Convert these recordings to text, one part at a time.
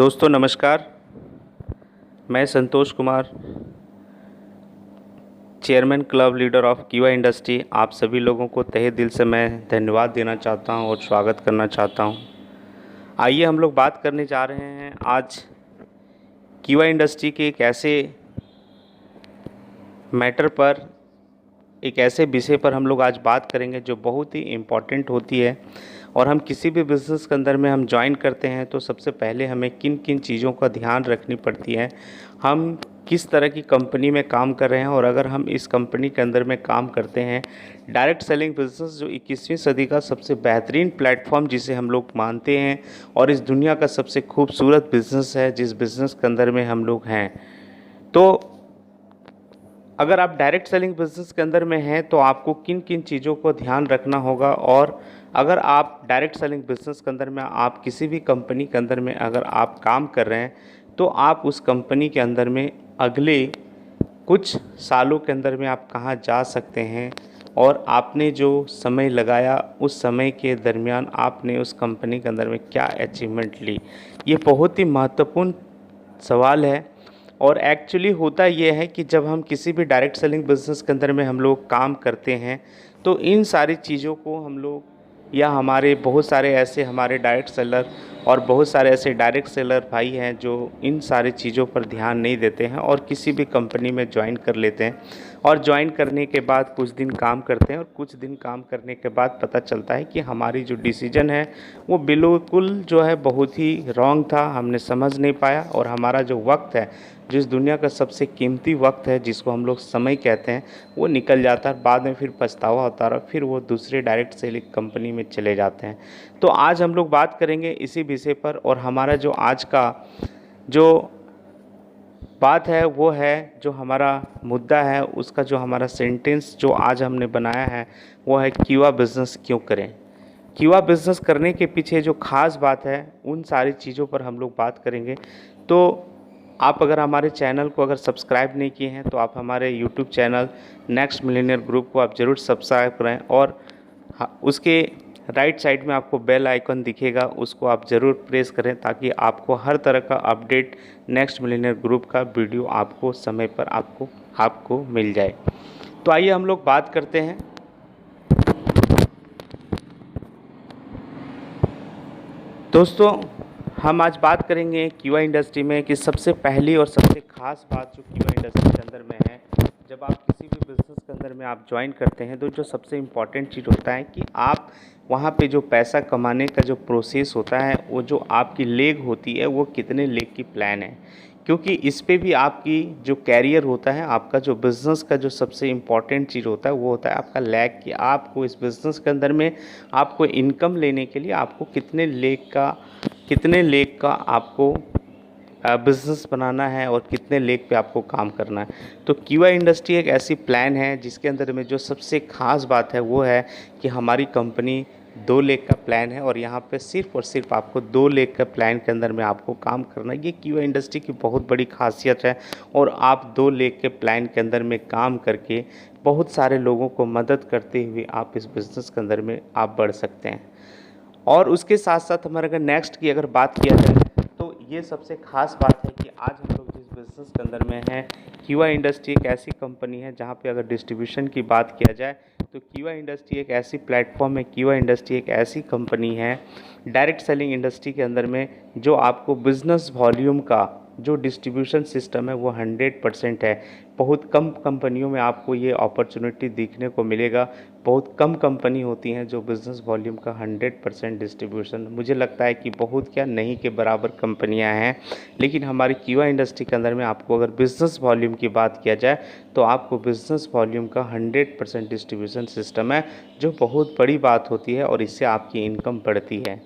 दोस्तों नमस्कार। मैं Santosh Kumar, chairman club leader of Kiva industry, आप सभी लोगों को तहे दिल से मैं धन्यवाद देना चाहता हूं और स्वागत करना चाहता हूं। आइए हम लोग बात करने जा रहे हैं आज कीवा इंडस्ट्री के एक ऐसे मैटर पर, एक ऐसे विषय पर हम लोग आज बात करेंगे जो बहुत ही इम्पॉर्टेंट होती है। और हम किसी भी बिज़नेस के अंदर में हम ज्वाइन करते हैं तो सबसे पहले हमें किन किन चीज़ों का ध्यान रखनी पड़ती है, हम किस तरह की कंपनी में काम कर रहे हैं। और अगर हम इस कंपनी के अंदर में काम करते हैं, डायरेक्ट सेलिंग बिज़नेस जो 21वीं सदी का सबसे बेहतरीन प्लेटफॉर्म जिसे हम लोग मानते हैं और इस दुनिया का सबसे खूबसूरत बिज़नेस है जिस बिज़नेस के अंदर में हम लोग हैं, तो अगर आप डायरेक्ट सेलिंग बिज़नेस के अंदर में हैं तो आपको किन किन चीज़ों को ध्यान रखना होगा। और अगर आप डायरेक्ट सेलिंग बिज़नेस के अंदर में, आप किसी भी कंपनी के अंदर में अगर आप काम कर रहे हैं तो आप उस कंपनी के अंदर में अगले कुछ सालों के अंदर में आप कहाँ जा सकते हैं और आपने जो समय लगाया उस समय के दरमियान आपने उस कंपनी के अंदर में क्या अचीवमेंट ली, ये बहुत ही महत्वपूर्ण सवाल है। और एक्चुअली होता ये है कि जब हम किसी भी डायरेक्ट सेलिंग बिज़नेस के अंदर में हम लोग काम करते हैं तो इन सारी चीज़ों को हम लोग, या हमारे बहुत सारे ऐसे हमारे डायरेक्ट सेलर और बहुत सारे ऐसे डायरेक्ट सेलर भाई हैं जो इन सारी चीज़ों पर ध्यान नहीं देते हैं और किसी भी कंपनी में ज्वाइन कर लेते हैं। और ज्वाइन करने के बाद कुछ दिन काम करते हैं और कुछ दिन काम करने के बाद पता चलता है कि हमारी जो डिसीजन है वो बिल्कुल जो है बहुत ही रॉन्ग था, हमने समझ नहीं पाया और हमारा जो वक्त है, जिस दुनिया का सबसे कीमती वक्त है जिसको हम लोग समय कहते हैं, वो निकल जाता है। बाद में फिर पछतावा होता है, फिर वो दूसरे डायरेक्ट सेलिंग कंपनी में चले जाते हैं। तो आज हम लोग बात करेंगे इसी विषय पर। और हमारा जो आज का जो बात है वो है, जो हमारा मुद्दा है उसका जो हमारा सेंटेंस जो आज हमने बनाया है वो है कीवा बिज़नेस क्यों करें। कीवा बिज़नेस करने के पीछे जो ख़ास बात है उन सारी चीज़ों पर हम लोग बात करेंगे। तो आप अगर हमारे चैनल को अगर सब्सक्राइब नहीं किए हैं तो आप हमारे YouTube channel next Millionaire group को आप ज़रूर सब्सक्राइब करें और उसके राइट साइड में आपको बेल आइकन दिखेगा, उसको आप ज़रूर प्रेस करें ताकि आपको हर तरह का अपडेट नेक्स्ट मिलेनियर ग्रुप का वीडियो आपको समय पर आपको मिल जाए। तो आइए हम लोग बात करते हैं। दोस्तों हम आज बात करेंगे कीवा इंडस्ट्री में कि सबसे पहली और सबसे ख़ास बात जो कीवा इंडस्ट्री के अंदर में है, जब आप किसी भी बिज़नेस के अंदर में आप ज्वाइन करते हैं तो जो सबसे इम्पॉर्टेंट चीज़ होता है कि आप वहाँ पे जो पैसा कमाने का जो प्रोसेस होता है, वो जो आपकी लेग होती है वो कितने लेग की प्लान है, क्योंकि इस पे भी आपकी जो कैरियर होता है, आपका जो बिज़नेस का जो सबसे इम्पॉर्टेंट चीज़ होता है वो होता है आपका लैग, कि आपको इस बिज़नेस के अंदर में आपको इनकम लेने के लिए आपको कितने लेग का आपको बिज़नेस बनाना है और कितने लेग पे आपको काम करना है। तो कीवा इंडस्ट्री एक ऐसी प्लान है जिसके अंदर में जो सबसे ख़ास बात है वो है कि हमारी कंपनी 2 लेग का प्लान है और यहाँ पे सिर्फ़ और सिर्फ आपको 2 लेग का प्लान के अंदर में आपको काम करना है। ये कीवा इंडस्ट्री की बहुत बड़ी खासियत है और आप 2 लेग के प्लान के अंदर में काम करके बहुत सारे लोगों को मदद करते हुए आप इस बिज़नेस के अंदर में आप बढ़ सकते हैं। और उसके साथ साथ हमारे अगर नेक्स्ट की अगर बात किया जाए तो ये सबसे ख़ास बात है कि आज हम लोग जिस बिज़नेस के अंदर में हैं, कीवा इंडस्ट्री एक ऐसी कंपनी है जहाँ पे अगर डिस्ट्रीब्यूशन की बात किया जाए तो कीवा इंडस्ट्री एक ऐसी प्लेटफॉर्म है, कीवा इंडस्ट्री एक ऐसी कंपनी है डायरेक्ट सेलिंग इंडस्ट्री के अंदर में जो आपको बिज़नेस वॉल्यूम का जो डिस्ट्रीब्यूशन सिस्टम है वो 100% है। बहुत कम कंपनियों में आपको ये अपॉर्चुनिटी देखने को मिलेगा। बहुत कम कंपनी होती हैं जो बिज़नेस वॉल्यूम का 100% डिस्ट्रीब्यूशन, मुझे लगता है कि बहुत क्या नहीं के बराबर कंपनियां हैं। लेकिन हमारी कीवा इंडस्ट्री के अंदर में आपको अगर बिज़नेस वॉल्यूम की बात किया जाए तो आपको बिज़नेस वॉल्यूम का 100% डिस्ट्रीब्यूशन सिस्टम है, जो बहुत बड़ी बात होती है और इससे आपकी इनकम बढ़ती है।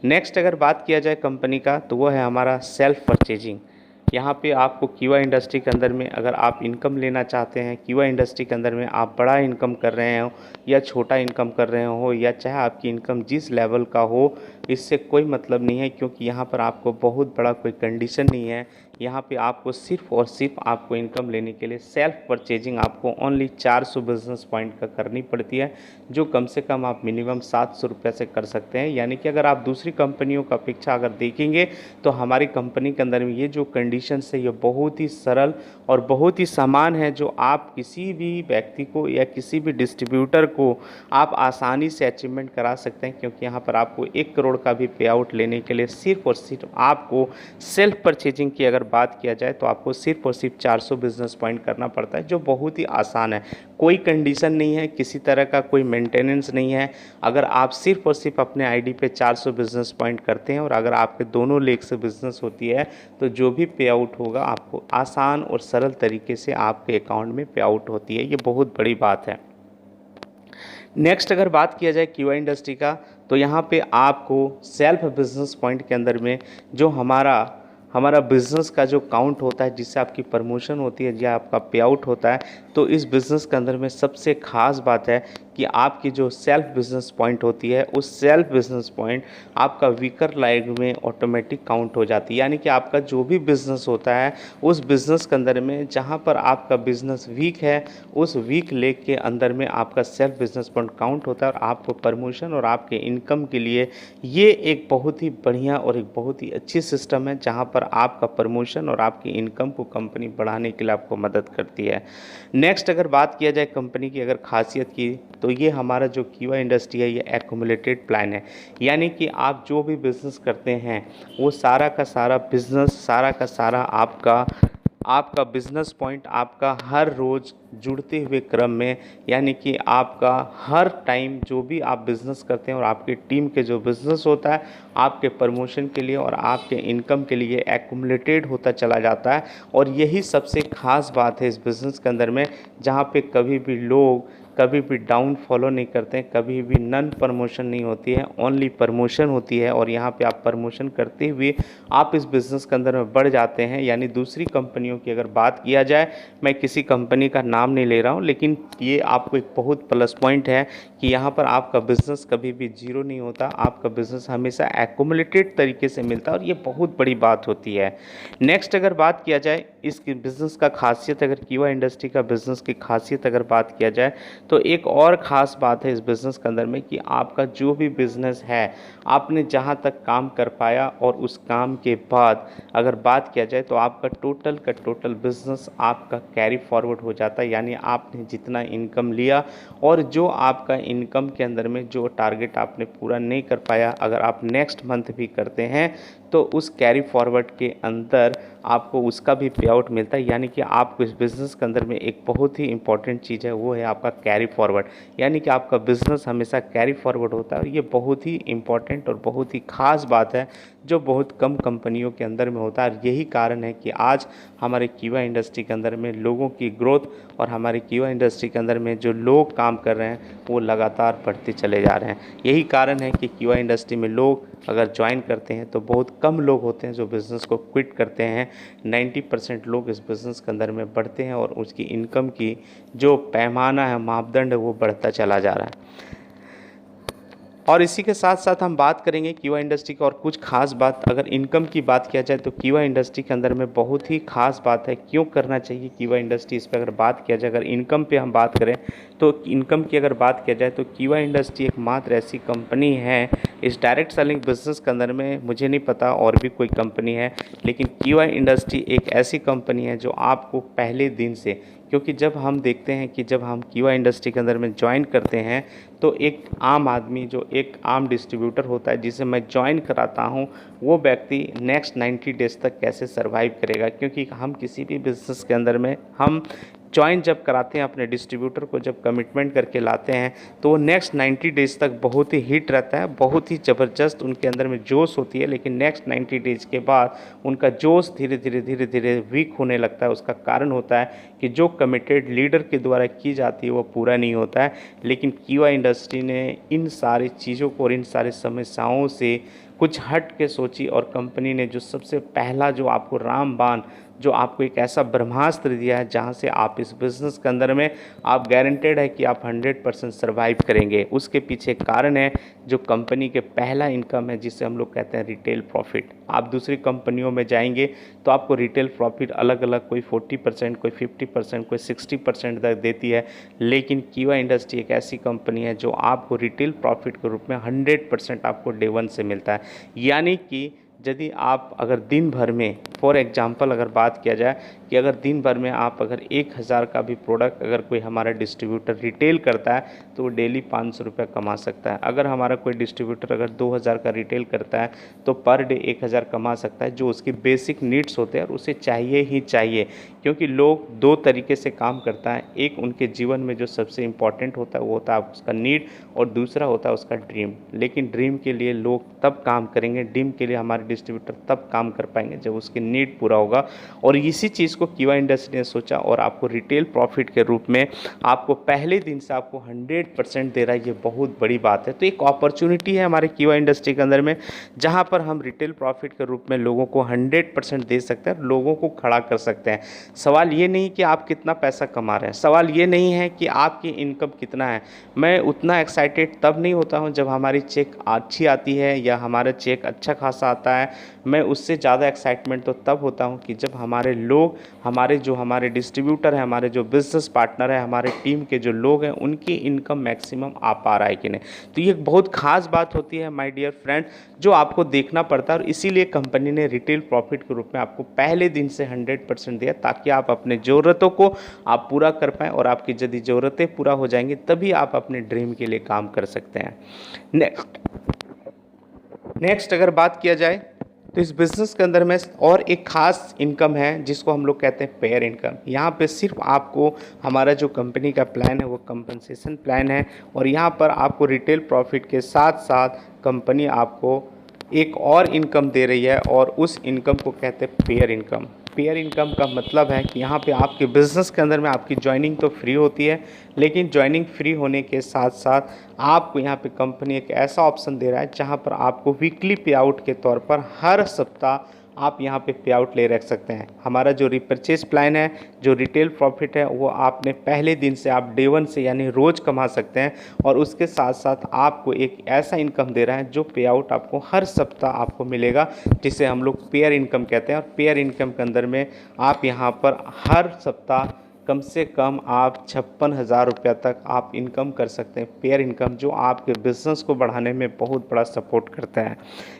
नेक्स्ट अगर बात किया जाए कंपनी का तो वो है हमारा सेल्फ परचेजिंग। यहाँ पे आपको कीवा इंडस्ट्री के अंदर में अगर आप इनकम लेना चाहते हैं, कीवा इंडस्ट्री के अंदर में आप बड़ा इनकम कर रहे हो या छोटा इनकम कर रहे हो, या चाहे आपकी इनकम जिस लेवल का हो, इससे कोई मतलब नहीं है, क्योंकि यहाँ पर आपको बहुत बड़ा कोई कंडीशन नहीं है यहाँ पे आपको सिर्फ और सिर्फ आपको इनकम लेने के लिए सेल्फ परचेजिंग आपको ओनली 400 बिजनेस पॉइंट का करनी पड़ती है, जो कम से कम आप मिनिमम 700 रुपये से कर सकते हैं। यानी कि अगर आप दूसरी कंपनियों का अपेक्षा अगर देखेंगे तो हमारी कंपनी के अंदर में ये जो कंडीशन है ये बहुत ही सरल और बहुत ही समान है, जो आप किसी भी व्यक्ति को या किसी भी डिस्ट्रीब्यूटर को आप आसानी से अचीवमेंट करा सकते हैं। क्योंकि यहाँ पर आपको 1 करोड़ का भी पे आउट लेने के लिए सिर्फ और सिर्फ आपको सेल्फ परचेजिंग की अगर बात किया जाए तो आपको सिर्फ और सिर्फ 400 बिजनेस पॉइंट करना पड़ता है, जो बहुत ही आसान है। कोई कंडीशन नहीं है, किसी तरह का कोई मेंटेनेंस नहीं है। अगर आप सिर्फ और सिर्फ अपने आईडी पे 400 बिजनेस पॉइंट करते हैं और अगर आपके दोनों लेग से बिजनेस होती है तो जो भी पे आउट होगा आपको आसान और सरल तरीके से आपके अकाउंट में पे आउट होती है। ये बहुत बड़ी बात है। नेक्स्ट अगर बात किया जाए क्यूआई इंडस्ट्री का, तो यहाँ पे आपको सेल्फ बिजनेस पॉइंट के अंदर में जो हमारा बिज़नेस का जो काउंट होता है, जिससे आपकी प्रमोशन होती है या आपका पे आउट होता है, तो इस बिज़नेस के अंदर में सबसे ख़ास बात है कि आपकी जो सेल्फ बिज़नेस पॉइंट होती है उस सेल्फ बिज़नेस पॉइंट आपका वीकर लाइग में ऑटोमेटिक काउंट हो जाती है। यानी कि आपका जो भी बिज़नेस होता है उस बिज़नेस के अंदर में जहाँ पर आपका बिज़नेस वीक है उस वीक लेग के अंदर में आपका सेल्फ बिज़नेस पॉइंट काउंट होता है और आपको प्रमोशन और आपके इनकम के लिए ये एक बहुत ही बढ़िया और एक बहुत ही अच्छी सिस्टम है, जहाँ पर आपका प्रमोशन और आपकी इनकम को कंपनी बढ़ाने के लिए आपको मदद करती है। नेक्स्ट अगर बात किया जाए कंपनी की अगर खासियत की, तो ये हमारा जो क्यूआई इंडस्ट्री है ये एक्यूमुलेटेड प्लान है। यानी कि आप जो भी बिज़नेस करते हैं वो सारा का सारा बिज़नेस, सारा का सारा आपका बिज़नेस पॉइंट आपका हर रोज़ जुड़ते हुए क्रम में, यानी कि आपका हर टाइम जो भी आप बिज़नेस करते हैं और आपकी टीम के जो बिज़नेस होता है आपके प्रमोशन के लिए और आपके इनकम के लिए एक्यूमुलेटेड होता चला जाता है। और यही सबसे ख़ास बात है इस बिज़नेस के अंदर में, जहाँ पे कभी भी लोग कभी भी डाउन फॉलो नहीं करते हैं, कभी भी नन प्रमोशन नहीं होती है, ओनली प्रमोशन होती है। और यहाँ पे आप प्रमोशन करते हुए आप इस बिज़नेस के अंदर में बढ़ जाते हैं। यानी दूसरी कंपनियों की अगर बात किया जाए, मैं किसी कंपनी का नाम नहीं ले रहा हूँ, लेकिन ये आपको एक बहुत प्लस पॉइंट है कि यहाँ पर आपका बिज़नेस कभी भी जीरो नहीं होता, आपका बिज़नेस हमेशा एक्यूमुलेटेड तरीके से मिलता है और ये बहुत बड़ी बात होती है। नेक्स्ट अगर बात किया जाए इस बिज़नेस का खासियत, अगर क्यूआई इंडस्ट्री का बिज़नेस की खासियत अगर बात किया जाए, तो एक और ख़ास बात है इस बिज़नेस के अंदर में कि आपका जो भी बिज़नेस है आपने जहाँ तक काम कर पाया और उस काम के बाद अगर बात किया जाए तो आपका टोटल का टोटल बिज़नेस आपका कैरी फॉरवर्ड हो जाता है। यानी आपने जितना इनकम लिया और जो आपका इनकम के अंदर में जो टारगेट आपने पूरा नहीं कर पाया, अगर आप नेक्स्ट मंथ भी करते हैं तो उस कैरी फॉरवर्ड के अंदर आपको उसका भी पे आउट मिलता है। यानी कि आपको इस बिज़नेस के अंदर में एक बहुत ही इंपॉर्टेंट चीज़ है, वो है आपका कैरी फॉरवर्ड। यानी कि आपका बिज़नेस हमेशा कैरी फॉरवर्ड होता है और ये बहुत ही इंपॉर्टेंट और बहुत ही ख़ास बात है जो बहुत कम कंपनियों के अंदर में होता है। और यही कारण है कि आज हमारे क्यूआई इंडस्ट्री के अंदर में लोगों की ग्रोथ और हमारे क्यूआई इंडस्ट्री के अंदर में जो लोग काम कर रहे हैं वो लगातार बढ़ते चले जा रहे हैं। यही कारण है कि क्यूआई इंडस्ट्री में लोग अगर ज्वाइन करते हैं तो बहुत कम लोग होते हैं जो बिज़नेस को क्विट करते हैं। 90% लोग इस बिज़नेस के अंदर में बढ़ते हैं और उसकी इनकम की जो पैमाना है, मापदंड है, वो बढ़ता चला जा रहा है। और इसी के साथ साथ हम बात करेंगे क्यूआई इंडस्ट्री की और कुछ खास बात। अगर इनकम की बात किया जाए तो क्यूआई इंडस्ट्री के अंदर में बहुत ही खास बात है, क्यों करना चाहिए क्यूआई इंडस्ट्री, इस पर अगर बात किया जाए, अगर इनकम पे हम बात करें तो इनकम की अगर बात किया जाए तो क्यूआई इंडस्ट्री एकमात्र ऐसी कंपनी है इस डायरेक्ट सेलिंग बिजनेस के अंदर में, मुझे नहीं पता और भी कोई कंपनी है, लेकिन क्यूआई इंडस्ट्री एक ऐसी कंपनी है जो आपको पहले दिन से, क्योंकि जब हम देखते हैं कि जब हम क्यूआई इंडस्ट्री के अंदर में ज्वाइन करते हैं तो एक आम आदमी जो एक आम डिस्ट्रीब्यूटर होता है जिसे मैं ज्वाइन कराता हूं, वो व्यक्ति नेक्स्ट 90 डेज़ तक कैसे सर्वाइव करेगा। क्योंकि हम किसी भी बिज़नेस के अंदर में हम ज्वाइन जब कराते हैं अपने डिस्ट्रीब्यूटर को, जब कमिटमेंट करके लाते हैं तो वो नेक्स्ट 90 डेज़ तक बहुत ही हिट रहता है, बहुत ही ज़बरदस्त उनके अंदर में जोश होती है। लेकिन नेक्स्ट 90 डेज़ के बाद उनका जोश धीरे धीरे वीक होने लगता है। उसका कारण होता है कि जो कमिटेड लीडर के द्वारा की जाती है वो पूरा नहीं होता है। लेकिन क्यूआई इंडस्ट्री ने इन सारी चीज़ों को और इन सारी समस्याओं से कुछ हट के सोची और कंपनी ने जो सबसे पहला जो आपको रामबाण जो आपको एक ऐसा ब्रह्मास्त्र दिया है जहाँ से आप इस बिज़नेस के अंदर में आप गारंटेड है कि आप 100% सर्वाइव करेंगे। उसके पीछे कारण है जो कंपनी के पहला इनकम है, जिसे हम लोग कहते हैं रिटेल प्रॉफिट। आप दूसरी कंपनियों में जाएंगे तो आपको रिटेल प्रॉफिट अलग अलग, कोई 40%, कोई 50%, कोई 60% तक देती है, लेकिन कीवा इंडस्ट्री एक ऐसी कंपनी है जो आपको रिटेल प्रॉफिट के रूप में 100% आपको डे वन से मिलता है। यानी कि यदि आप अगर दिन भर में, फॉर एग्जांपल अगर बात किया जाए कि अगर दिन भर में आप अगर 1000 का भी प्रोडक्ट अगर कोई हमारा डिस्ट्रीब्यूटर रिटेल करता है तो वो डेली 500 रुपये कमा सकता है। अगर हमारा कोई डिस्ट्रीब्यूटर अगर 2000 का रिटेल करता है तो पर डे 1000 कमा सकता है, जो उसकी बेसिक नीड्स होते हैं और उसे चाहिए ही चाहिए। क्योंकि लोग दो तरीके से काम करता है, एक उनके जीवन में जो सबसे इम्पॉर्टेंट होता है वो होता है उसका नीड, और दूसरा होता है उसका ड्रीम। लेकिन ड्रीम के लिए लोग तब काम करेंगे, ड्रीम के लिए हमारे डिस्ट्रीब्यूटर तब काम कर पाएंगे जब उसकी नीड पूरा होगा। और इसी चीज़ को कीवा इंडस्ट्री ने सोचा और आपको रिटेल प्रॉफिट के रूप में आपको पहले दिन से आपको 100% दे रहा है। ये बहुत बड़ी बात है। तो एक अपॉर्चुनिटी है हमारे कीवा इंडस्ट्री के अंदर में, जहाँ पर हम रिटेल प्रॉफिट के रूप में लोगों को 100% दे सकते हैं, लोगों को खड़ा कर सकते हैं। सवाल ये नहीं कि आप कितना पैसा कमा रहे हैं, सवाल ये नहीं है कि आपकी इनकम कितना है। मैं उतना एक्साइटेड तब नहीं होता हूँ जब हमारी चेक अच्छी आती है या हमारा चेक अच्छा खासा आता है। मैं उससे ज़्यादा एक्साइटमेंट तो तब होता हूँ कि जब हमारे लोग, हमारे डिस्ट्रीब्यूटर हैं, हमारे जो बिज़नेस पार्टनर हैं, हमारे टीम के जो लोग हैं, उनकी इनकम मैक्सिमम आ पा रहा है कि नहीं। तो ये एक बहुत ख़ास बात होती है माय डियर फ्रेंड, जो आपको देखना पड़ता है। और इसीलिए कंपनी ने रिटेल प्रॉफिट के रूप में आपको पहले दिन से 100% दिया, ताकि आप अपने ज़रूरतों को आप पूरा कर पाएँ। और आपकी यदि ज़रूरतें पूरा हो जाएंगी तभी आप अपने ड्रीम के लिए काम कर सकते हैं। नेक्स्ट अगर बात किया जाए तो इस बिज़नेस के अंदर में और एक ख़ास इनकम है जिसको हम लोग कहते हैं पेयर इनकम। यहाँ पे सिर्फ आपको हमारा जो कंपनी का प्लान है वो कंपनसेशन प्लान है, और यहाँ पर आपको रिटेल प्रॉफिट के साथ साथ कंपनी आपको एक और इनकम दे रही है, और उस इनकम को कहते हैं पेयर इनकम। पेयर इनकम का मतलब है कि यहाँ पे आपके बिज़नेस के अंदर में आपकी ज्वाइनिंग तो फ्री होती है, लेकिन ज्वाइनिंग फ्री होने के साथ साथ आपको यहाँ पे कंपनी एक ऐसा ऑप्शन दे रहा है जहाँ पर आपको वीकली पे आउट के तौर पर हर सप्ताह आप यहाँ पे पे आउट ले रख सकते हैं। हमारा जो रिपर्चेज प्लान है, जो रिटेल प्रॉफिट है, वो आपने पहले दिन से आप डे वन से यानी रोज़ कमा सकते हैं, और उसके साथ साथ आपको एक ऐसा इनकम दे रहा है जो पे आउट आपको हर सप्ताह आपको मिलेगा, जिसे हम लोग पेयर इनकम कहते हैं। और पेयर इनकम के अंदर में आप यहाँ पर हर सप्ताह कम से कम आप 56,000 रुपया तक आप इनकम कर सकते हैं। पेयर इनकम जो आपके बिज़नेस को बढ़ाने में बहुत बड़ा सपोर्ट करता है।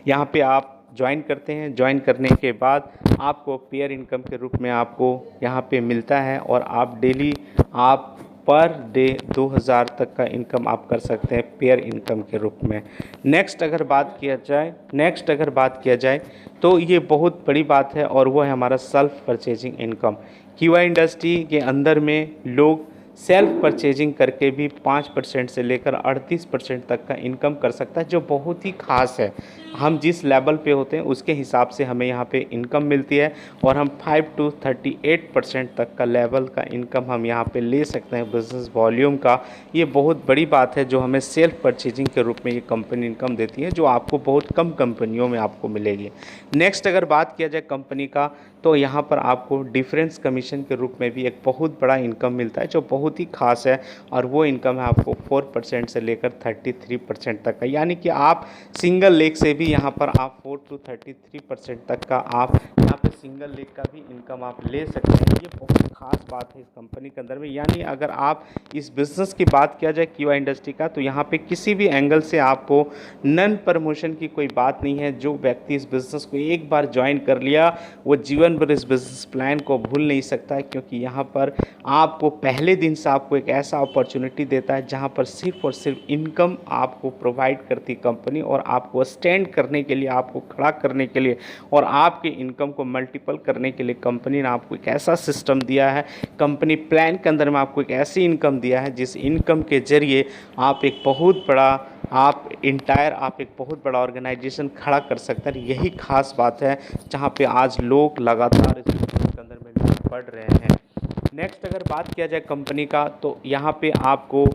यहाँ पे आप ज्वाइन करते हैं, ज्वाइन करने के बाद आपको पेयर इनकम के रूप में आपको यहाँ पे मिलता है, और आप डेली आप पर डे 2000 तक का इनकम आप कर सकते हैं पेयर इनकम के रूप में। नेक्स्ट अगर बात किया जाए तो ये बहुत बड़ी बात है, और वो है हमारा सेल्फ परचेजिंग इनकम। कीवा इंडस्ट्री के अंदर में लोग सेल्फ परचेजिंग करके भी 5% से लेकर 38% तक का इनकम कर सकता है, जो बहुत ही ख़ास है। हम जिस लेवल पे होते हैं उसके हिसाब से हमें यहाँ पे इनकम मिलती है, और हम 5 to 38% तक का लेवल का इनकम हम यहाँ पे ले सकते हैं बिज़नेस वॉल्यूम का। ये बहुत बड़ी बात है जो हमें सेल्फ परचेजिंग के रूप में ये कंपनी इनकम देती है, जो आपको बहुत कम कंपनियों में आपको मिलेगी। नेक्स्ट अगर बात किया जाए कंपनी का, तो यहाँ पर आपको डिफरेंस कमीशन के रूप में भी एक बहुत बड़ा इनकम मिलता है, जो बहुत ही ख़ास है, और वो इनकम है आपको 4% से लेकर 33% तक का। यानी कि आप सिंगल लेग से भी यहाँ पर आप 4 to 33% तक का आप यहाँ पे सिंगल लेग का भी इनकम आप ले सकते हैं। ये बहुत ख़ास बात है इस कंपनी के अंदर में। यानी अगर आप इस बिज़नेस की बात किया जाए कीवा इंडस्ट्री का, तो यहाँ पे किसी भी एंगल से आपको नन प्रमोशन की कोई बात नहीं है। जो व्यक्ति इस बिज़नेस को एक बार ज्वाइन कर लिया वो जीवन भर इस बिज़नेस प्लान को भूल नहीं सकता है, क्योंकि यहाँ पर आपको पहले दिन से आपको एक ऐसा अपॉर्चुनिटी देता है जहाँ पर सिर्फ और सिर्फ इनकम आपको प्रोवाइड करती कंपनी, और आपको स्टैंड करने के लिए, आपको खड़ा करने के लिए, और आपके इनकम को मल्टीपल करने के लिए कंपनी ने आपको एक ऐसा सिस्टम दिया है। कंपनी प्लान के अंदर में आपको एक ऐसी इनकम दिया है जिस इनकम के ज़रिए आप एक बहुत बड़ा ऑर्गेनाइजेशन खड़ा कर सकते हैं। यही खास बात है जहाँ पे आज लोग लगातार इस बिजनेस के अंदर में लोग बढ़ रहे हैं। नेक्स्ट अगर बात किया जाए कंपनी का, तो यहाँ पे आपको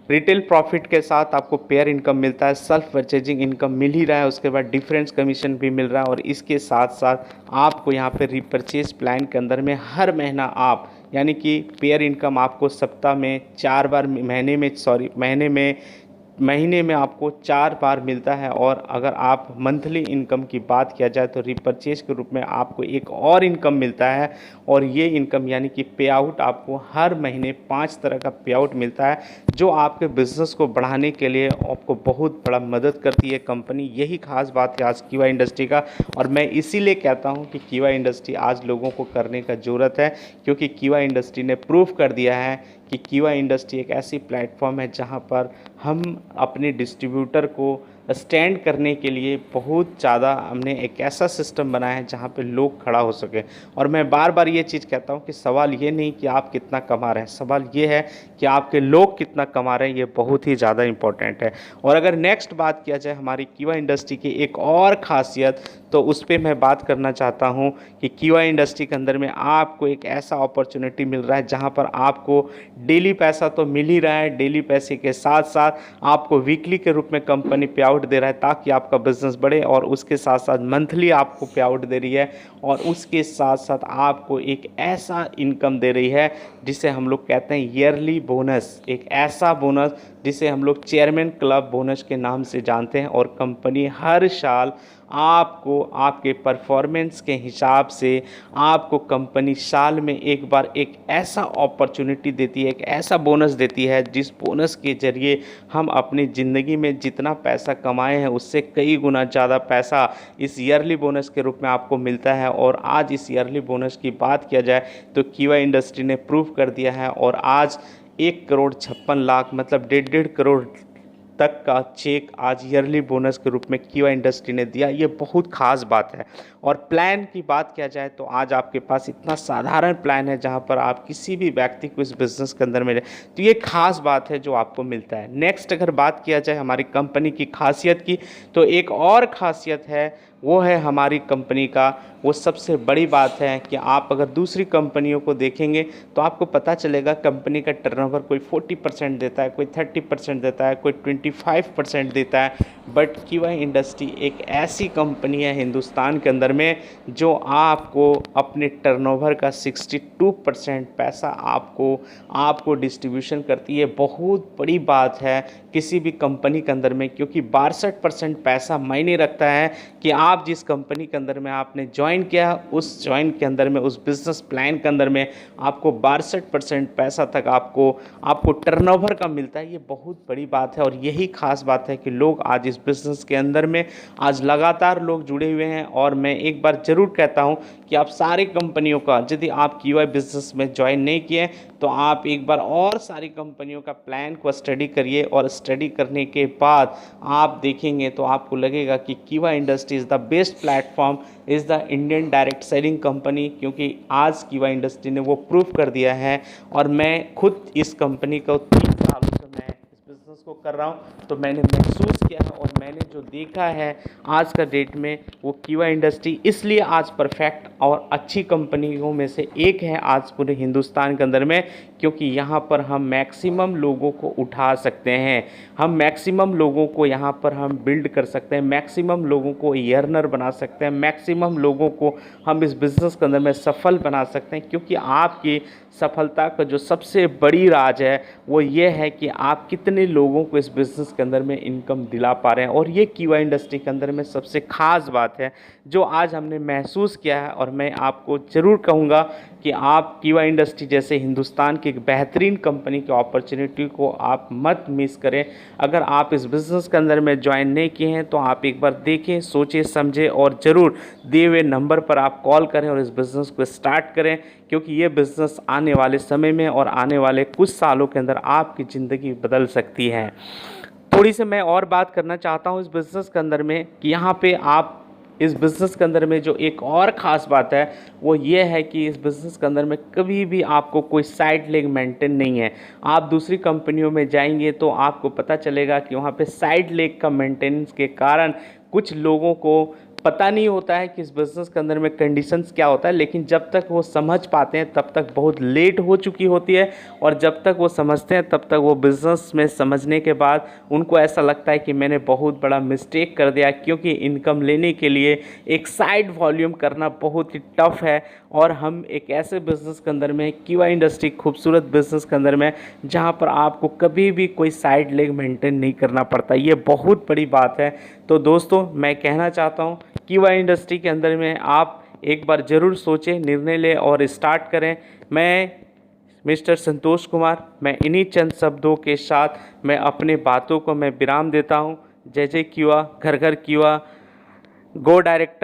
रिटेल प्रॉफिट के साथ आपको पेयर इनकम मिलता है, सेल्फ परचेजिंग इनकम मिल ही रहा है, उसके बाद डिफरेंस कमीशन भी मिल रहा है और इसके साथ साथ आपको यहाँ पे रीपरचेज प्लान के अंदर में हर महीना आप यानी कि पेयर इनकम आपको सप्ताह में 4 बार, महीने में आपको 4 बार मिलता है। और अगर आप मंथली इनकम की बात किया जाए तो रिपरचेज के रूप में आपको एक और इनकम मिलता है और ये इनकम यानी कि पे आउट आपको हर महीने 5 तरह का पे आउट मिलता है, जो आपके बिज़नेस को बढ़ाने के लिए आपको बहुत बड़ा मदद करती है कंपनी। यही खास बात है आज कीवा इंडस्ट्री का, और मैं इसीलिए कहता हूँ कि कीवा इंडस्ट्री आज लोगों को करने का ज़रूरत है, क्योंकि कीवा इंडस्ट्री ने प्रूव कर दिया है कि कीवा इंडस्ट्री एक ऐसी प्लेटफॉर्म है जहां पर हम अपने डिस्ट्रीब्यूटर को स्टैंड करने के लिए बहुत ज़्यादा हमने एक ऐसा सिस्टम बनाया है जहां पे लोग खड़ा हो सके। और मैं बार बार ये चीज़ कहता हूं कि सवाल ये नहीं कि आप कितना कमा रहे हैं, सवाल ये है कि आपके लोग कितना कमा रहे हैं, ये बहुत ही ज़्यादा इम्पोर्टेंट है। और अगर नेक्स्ट बात किया जाए हमारी कीवा इंडस्ट्री की एक और ख़ासियत, तो उस पर मैं बात करना चाहता हूँ कि कीवा इंडस्ट्री के अंदर में आपको एक ऐसा अपॉर्चुनिटी मिल रहा है जहाँ पर आपको डेली पैसा तो मिल ही रहा है, डेली पैसे के साथ साथ आपको वीकली के रूप में कंपनी पे आउट दे रहा है ताकि आपका बिजनेस बढ़े, और उसके साथ साथ मंथली आपको पे आउट दे रही है, और उसके साथ साथ आपको एक ऐसा इनकम दे रही है जिसे हम लोग कहते हैं ईयरली बोनस, एक ऐसा बोनस जिसे हम लोग चेयरमैन क्लब बोनस के नाम से जानते हैं। और कंपनी हर साल आपको आपके परफॉर्मेंस के हिसाब से आपको कंपनी साल में एक बार एक ऐसा अपॉर्चुनिटी देती है, एक ऐसा बोनस देती है जिस बोनस के ज़रिए हम अपनी ज़िंदगी में जितना पैसा कमाए हैं उससे कई गुना ज़्यादा पैसा इस ईयरली बोनस के रूप में आपको मिलता है। और आज इस ईयरली बोनस की बात किया जाए तो कीवा इंडस्ट्री ने प्रूव कर दिया है, और आज 1,56,00,000 मतलब 1.5 करोड़ तक का चेक आज ईयरली बोनस के रूप में कीवा इंडस्ट्री ने दिया। ये बहुत ख़ास बात है। और प्लान की बात किया जाए तो आज आपके पास इतना साधारण प्लान है जहां पर आप किसी भी व्यक्ति को इस बिज़नेस के अंदर में, तो ये खास बात है जो आपको मिलता है। नेक्स्ट अगर बात किया जाए हमारी कंपनी की खासियत की, तो एक और खासियत है, वो है हमारी कंपनी का, वो सबसे बड़ी बात है कि आप अगर दूसरी कंपनियों को देखेंगे तो आपको पता चलेगा कंपनी का टर्नओवर कोई 40% देता है, कोई 30% देता है, कोई 25% देता है, बट कीवा इंडस्ट्री एक ऐसी कंपनी है हिंदुस्तान के अंदर में जो आपको अपने टर्नओवर का 62% पैसा आपको डिस्ट्रीब्यूशन करती है। बहुत बड़ी बात है किसी भी कंपनी के अंदर में, क्योंकि 62% पैसा मायने रखता है कि आप जिस कंपनी के अंदर में आपने ज्वाइन किया, उस ज्वाइन के अंदर में, उस बिज़नेस प्लान के अंदर में आपको 62% पैसा तक आपको टर्नओवर का मिलता है। ये बहुत बड़ी बात है और यही खास बात है कि लोग आज इस बिज़नेस के अंदर में आज लगातार लोग जुड़े हुए हैं। और मैं एक बार ज़रूर कहता हूं कि आप सारी कंपनियों का, यदि आप कीवा बिज़नेस में ज्वाइन नहीं किए तो आप एक बार और सारी कंपनियों का प्लान को स्टडी करिए, और स्टडी करने के बाद आप देखेंगे तो आपको लगेगा कि कीवा industry is the best platform, is the Indian direct selling company, क्योंकि आज कीवा इंडस्ट्री ने वो प्रूव कर दिया है। और मैं खुद इस कंपनी को 3 सालों से मैं इस बिज़नेस को कर रहा हूँ, तो मैंने महसूस किया है और मैंने जो देखा है आज का डेट में, वो कीवा इंडस्ट्री इसलिए आज परफेक्ट और अच्छी कंपनियों में से एक है आज पूरे हिंदुस्तान के अंदर में, क्योंकि यहाँ पर हम मैक्सिमम लोगों को उठा सकते हैं, हम मैक्सिमम लोगों को यहाँ पर हम बिल्ड कर सकते हैं, मैक्सिमम लोगों को अर्नर बना सकते हैं, मैक्सिमम लोगों को हम इस बिज़नेस के अंदर में सफल बना सकते हैं। क्योंकि आपकी सफलता का जो सबसे बड़ी राज है वो ये है कि आप कितने लोगों को इस बिज़नेस के अंदर में इनकम दिला पा रहे हैं। और ये कीवा इंडस्ट्री के अंदर में सबसे ख़ास बात है जो आज हमने महसूस किया है। और मैं आपको ज़रूर कहूँगा कि आप कीवा इंडस्ट्री जैसे हिंदुस्तान की एक बेहतरीन कंपनी की अपॉर्चुनिटी को आप मत मिस करें। अगर आप इस बिज़नेस के अंदर में ज्वाइन नहीं किए हैं तो आप एक बार देखें, सोचें, समझें और ज़रूर दिए हुए नंबर पर आप कॉल करें और इस बिज़नेस को स्टार्ट करें, क्योंकि ये बिज़नेस आने वाले समय में और आने वाले कुछ सालों के अंदर आपकी ज़िंदगी बदल सकती है। थोड़ी सी मैं और बात करना चाहता हूँ इस बिज़नेस के अंदर में कि यहाँ पे आप इस बिज़नेस के अंदर में जो एक और ख़ास बात है वो ये है कि इस बिज़नेस के अंदर में कभी भी आपको कोई साइड लेग मेंटेन नहीं है। आप दूसरी कंपनियों में जाएंगे तो आपको पता चलेगा कि वहाँ पे साइड लेग का मेंटेनेंस के कारण कुछ लोगों को पता नहीं होता है कि इस बिज़नेस के अंदर में कंडीशंस क्या होता है, लेकिन जब तक वो समझ पाते हैं तब तक बहुत लेट हो चुकी होती है, और जब तक वो समझते हैं तब तक वो बिज़नेस में समझने के बाद उनको ऐसा लगता है कि मैंने बहुत बड़ा मिस्टेक कर दिया, क्योंकि इनकम लेने के लिए एक साइड वॉल्यूम करना बहुत ही टफ है। और हम एक ऐसे बिज़नेस के अंदर में, क्यूआई इंडस्ट्री खूबसूरत बिज़नेस के अंदर में, जहाँ पर आपको कभी भी कोई साइड लेग मेंटेन नहीं करना पड़ता, ये बहुत बड़ी बात है। तो दोस्तों मैं कहना चाहता हूँ क्यूआई इंडस्ट्री के अंदर में आप एक बार ज़रूर सोचें, निर्णय लें और स्टार्ट करें। मैं मिस्टर संतोष कुमार, मैं इन्हीं चंद शब्दों के साथ मैं अपने बातों को मैं विराम देता हूँ। जय जय क्यूआ, घर घर क्यूआ, गो डायरेक्टर।